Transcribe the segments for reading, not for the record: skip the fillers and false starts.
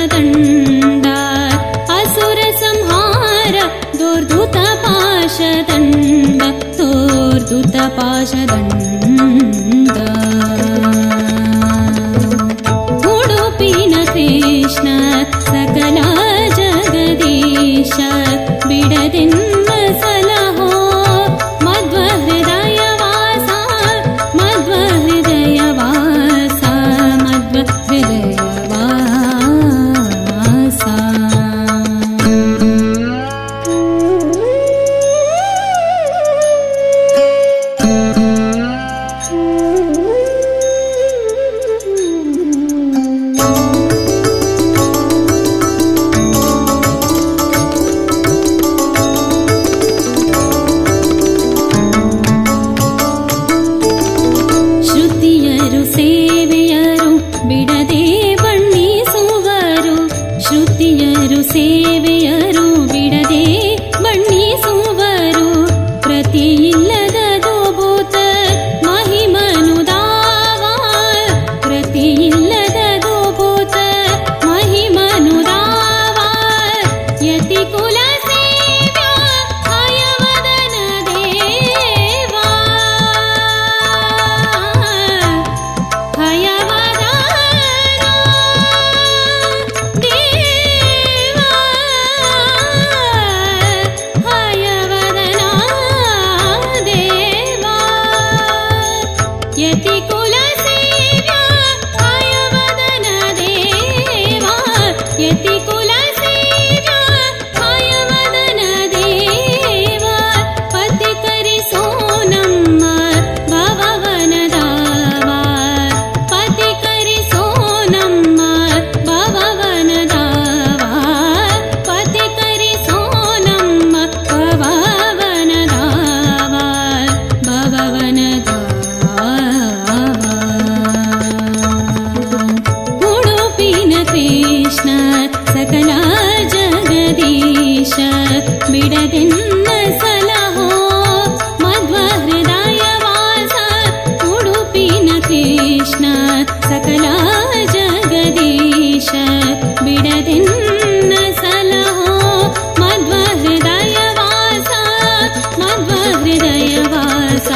पाशदण्ड असुर संहार दोर्दूत पाशदण्ड दोर्दूत पाशदण्ड उडुपिन कृष्ण सकल जगदीश बिडदेन्न सलहो मध्वहृदयवास मध्वहृदयवास मध्वहृदयवास ಸೇವೆಯರು ಬಿಡದೆ ಬಣ್ಣಿಸುವರು ಪ್ರತಿ ಇಲ್ಲದದು ಭೂತ ಮಹಿಮನುದಾವ ಪ್ರತಿ ಇಲ್ಲದದು ಭೂತ ಮಹಿಮನುದಾವ ಯತಿ ಕುಲ ಸೇವ್ಯ ಹಯವದನ ದೇವ ಯತಿ ಕುಲ ಸೇವ್ಯ ಹಯವದನ ದೇವ ಯತಿ ಕುಲ ಸೇವ್ಯ ಹಯವದನ ದೇವ ಪತಿ ಕರಿಸೋ ನಮ್ಮ ಭವವನದಾವ ಪತಿ ಕರಿಸೋ ನಮ್ಮ ಭವವನದಾವ ಪತಿ ಕರಿಸೋ ನಮ್ಮ ಭವವನದಾವ ಭವವನದಾವ उडुपिन कृष्ण सकल जगदीश बिडदेन्न सलहो मध्वहृदयवास उडुपिन कृष्ण सकल जगदीश बिडदेन्न सलहो मध्वहृदयवास मध्वहृदयवास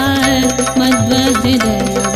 मध्वहृदयवास